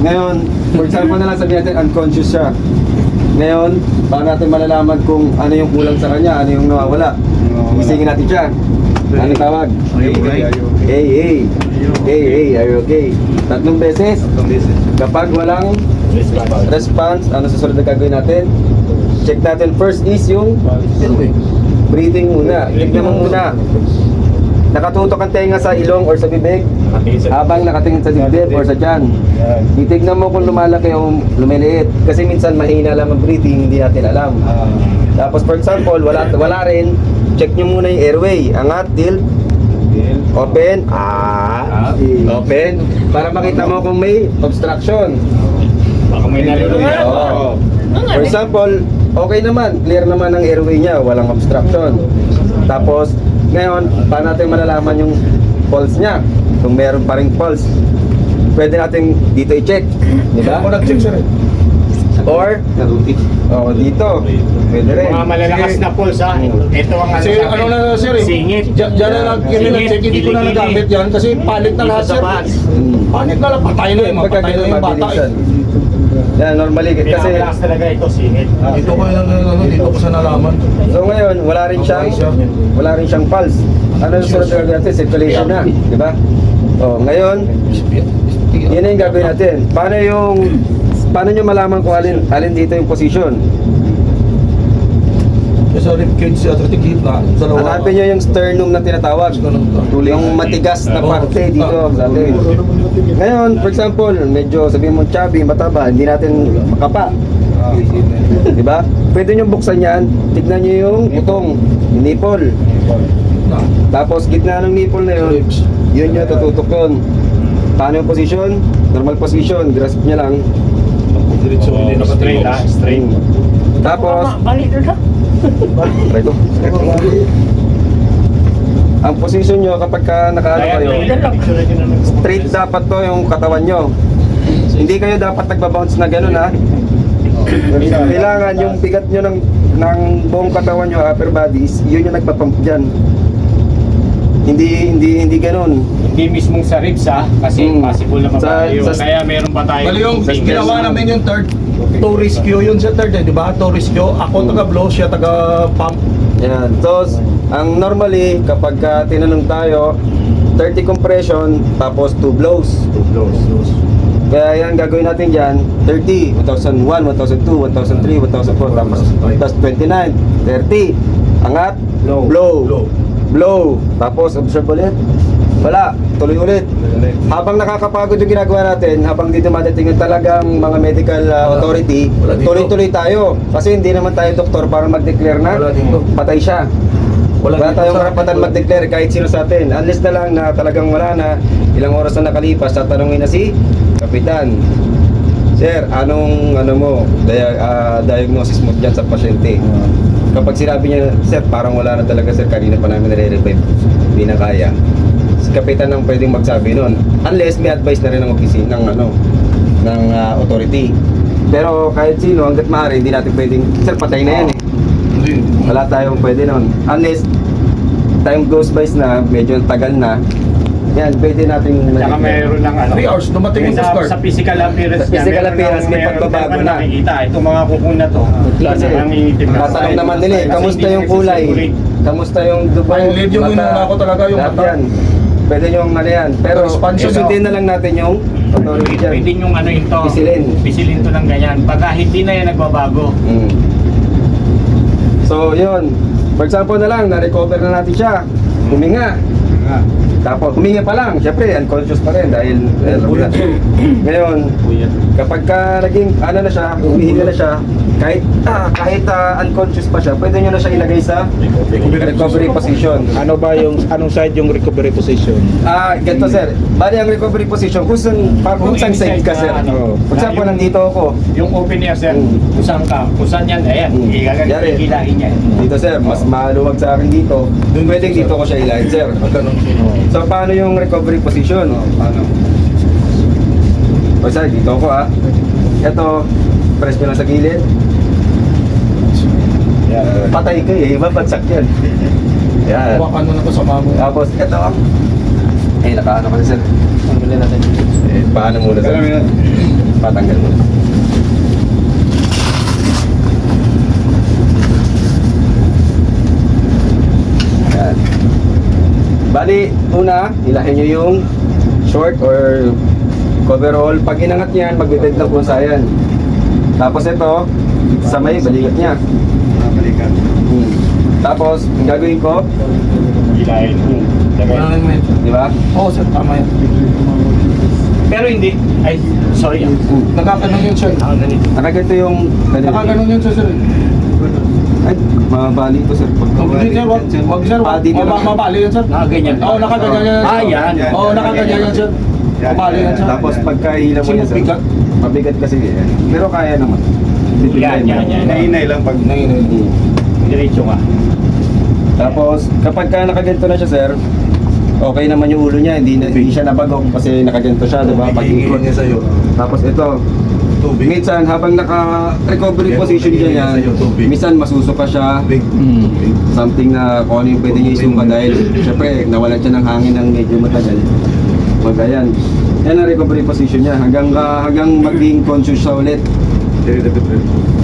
Ngayon, for example na lang sabihin natin unconscious siya. Ngayon, paano natin malalaman kung ano yung kulang sa kanya, ano yung nawawala? Isingin natin siya. Ano tawag? Hey, hey. Hey, are you okay? 3 beses. Kapag walang response, ano susunod na gagawin natin? Check natin first is yung breathing muna. Tignan mo muna. Nakatutok ang tenga sa ilong or sa bibig habang nakatingin sa dibdib or sa tiyan. Titignan mo kung lumalaki o lumiliit. Kasi minsan mahina lang ang breathing, hindi natin alam. Tapos for example, wala rin. Check nyo muna yung airway. Angat, tilt, open, open. Para makita mo kung may obstruction. Baka may nalulungan. Oo. For example, okay naman, clear naman ang airway niya, walang obstruction. Tapos, ngayon, paano natin malalaman yung pulse niya? Kung meron pa ring pulse, pwede natin dito i-check. Di ba? Ako nag-check sir. Or, dito. Pwede rin. Mga malalakas na pulse ha. Ito ang Kasi ano na sir eh. Singit. Diyan na lang kami nag-check, hindi ko na nagamit yan kasi palit na lahat sir. Panik na lang, patay na yung patay na yung bata eh. Yan, normally kasi Pinakalakas talaga ito, singit. Dito ko dito ko sa nalaman. so ngayon, wala rin siyang pulse. Ano yung sunod na gagawin natin? Circulation na, di ba? Oh, ngayon, yun na yung gagawin natin. Paano nyo malaman kung alin dito yung position? Sa ribcage sa athletic na dalawa. Hanapin nyo yung sternum na tinatawag. Yung matigas na parte dito sa atin. Ngayon, for example, medyo sabihin mo chubby, mataba, hindi natin makapa. Di ba? Pwede nyo buksan yan, tignan nyo yung utong, yung nipple. Tapos gitna ng nipple na yun, yun nyo tututok yun. Paano yung position? Normal position, grasp nyo lang. Diretso hindi Straight ha, straight. Tapos, Balik na. try ko. Ang position nyo kapag nakaano kayo, straight dapat to yung katawan nyo. Hindi kayo dapat nagbabounce na gano'n ha. Kailangan yung bigat nyo ng buong katawan nyo, upper bodies, yun yung nagpapump dyan. Hindi gano'n. Hindi mismong sa ribs ha, kasi possible na mabayo. Kaya meron pa tayo. Bali yung ginawa namin yung third to rescue yun sa third di ba? To rescue. Ako taga-blow, siya taga-pump. Yan. So, ang normally, kapag tinanong tayo, 30 compression, tapos 2 blows. Kaya yan, gagawin natin dyan, 30, 1001, 1002, 1003, 1004, tapos 29, 30, angat, blow, tapos observe ulit, wala, tuloy ulit. Habang nakakapagod yung ginagawa natin, habang dito madating yung talagang mga medical authority, tuloy-tuloy tayo. Kasi hindi naman tayo doktor para mag-declare na patay siya. Wala tayong karapatan mag-declare kahit sino sa atin. Unless na lang na talagang wala na, ilang oras na nakalipas, tatanungin na si Kapitan, Sir, anong diagnosis mo dyan sa pasyente? Kapag sinabi niya, Sir, parang wala na talaga sir, kanina pa namin nare-revive, hindi na kaya. Si Kapitan ang pwedeng magsabi nun. Unless may advice na rin ng opisina ng authority. Pero kahit sino, hanggat maaari, hindi natin pwedeng, Sir, patay na yan eh. Wala tayong pwede nun. Unless time goes by na, medyo tagal na, yan, pwede natin Saka mayroon lang 3 hours, dumating yung start. sa physical appearance Sa physical appearance, may pagbabago na. Nakikita, itong mga kukong na to. Kasi nangingitim na tatanong tayo. naman nila eh, Kasi kamusta hindi yung kulay? nagsisimulate. Kamusta yung dugo? Ay, lead yung inuna ko talaga yung lahat mata. yan. Pwede yung ano yan. Pero Expansion susundin na lang natin yung authority dyan. Pwede yung ano ito. Pisilin to ng ganyan. Pagka hindi na yan nagbabago. So yun, for example na lang, na-recover na natin siya. Huminga. Tapos huminga pa lang, syempre unconscious pa rin dahil ngayon, kapag naging ano na siya, humihinga na siya, kahit unconscious pa siya, pwede nyo na siya ilagay sa recovery position. Ano ba anong side yung recovery position? Ganito sir, bali ang recovery position, kung saan side ka sir. For example, nandito ako. Yung open air sir, kusang ka, kusan yan, ayan, ikilain niya. Dito sir, mas maluwag sa akin dito. Pwedeng dito ko siya ilahin sir. So paano yung recovery position? Paano? O sir, dito ako Ito, press nyo lang sa gilid. Patay ka mabagsak yan. Yan. Hawakan mo na to sa mamo. Tapos ito nakaano kasi sir. Ano natin? Paano muna sir? Patanggal mo. Yan. Bali, una, ilahin nyo yung short or coverall. Pag inangat niyan, magbibend ng pusa yan. Tapos ito, sa may balikat niya. Balikan. Tapos, ang gagawin ko, Hilahin. Lagay. di ba? Oo, sir, tama yan. Pero hindi. Ay, sorry. Nakakanon yun, sir. Nakaganito. Nakaganto yung... Nakaganon yun, sir. Ay, mabali ito sir. Hindi, sir, wag sir, Padi na lang. mabali yun, sir. Nakaganyan. Oo, nakaganyan yan. Ah, yan. Oo, nakaganyan yan, sir. Mabali yan, sir. Tapos pagkahila mo Kasi yan sir. mabigat. Mabigat kasi yan. Pero kaya naman. Yan. Nainay lang pag nainay. Diretso ka. Tapos kapag ka nakaganto na siya sir, okay naman yung ulo niya, hindi siya nabagok kasi nakaganto siya, di ba? Pag-ikot niya sa'yo. Tapos ito, Tubig. minsan habang naka-recovery position niya yan, minsan masusuka siya, something na kung ano yung pwede niya isuka dahil syempre nawalan siya ng hangin ng medyo matagal. Magayan. Yan ang recovery position niya hanggang maging conscious siya ulit.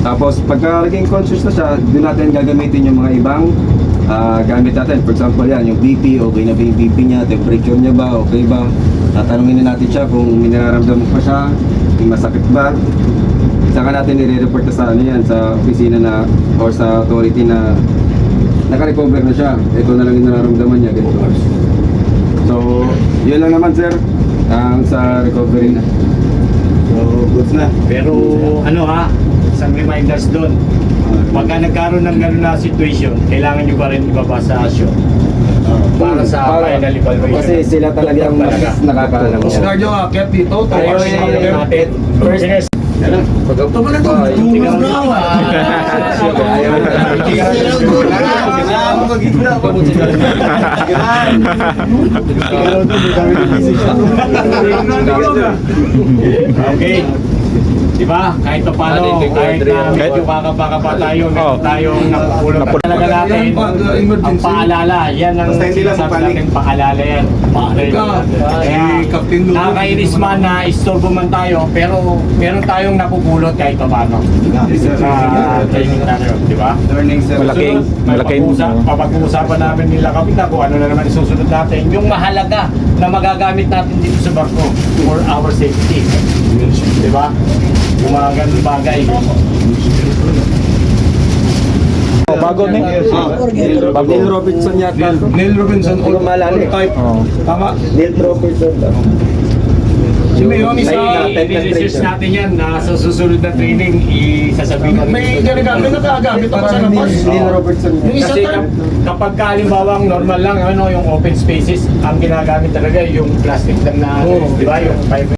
Tapos pagka naging conscious na siya, doon natin gagamitin yung mga ibang gamit natin. For example yan, yung BP, okay na ba yung BP niya, temperature niya ba, okay ba? Tatanungin na natin siya kung may nararamdaman pa siya, may masakit ba. Saka natin i-report na sa ano yan, sa opisina na or sa authority na naka-recover na siya. Ito na lang yung nararamdaman niya, ganito. So, yun lang naman sir, ang sa recovery na. So, goods na. Pero ano ha, isang reminders doon. Pagka nagkaroon ng gano'n na situation, kailangan nyo pa rin ibabasa sa show. Para sa final evaluation. Kasi sila talaga ang mas nakakaalam. Kung sinadyo ang akyat dito, Tayo tawas natin. First, Tama na ito, tulog na ako. Okay. Diba? Kahit pa paano, kahit na medyo kakapa tayo, meron tayong napupulot. Talaga natin, ang paalala, yan ang Basta hindi lang sinasabi panik. natin, paalala yan. Kaya, Captain Lugo. nakakainis man na istorbo man tayo, pero meron tayong napupulot kahit pa paano. Sa training natin, di ba? Learning sir. Malaking Papag-uusapan namin nila kapita kung ano na naman isusunod natin. Yung mahalaga na magagamit natin dito sa barko for our safety. Di ba? Yung mga ganun bagay. Bago ni. Neil Robinson yata. Neil Robinson, Hindi ko maalala eh. type. Oo. Tama. Neil Robinson. Yung isa, I-research natin yan na sa susunod na training, isasabihin natin. may nagagamit ako sa labas. Neil Robertson. Yung isa Kasi type. kapag halimbawa normal lang, ano, yung open spaces, ang ginagamit talaga yung plastic lang na, Oo. di ba, yung fiber.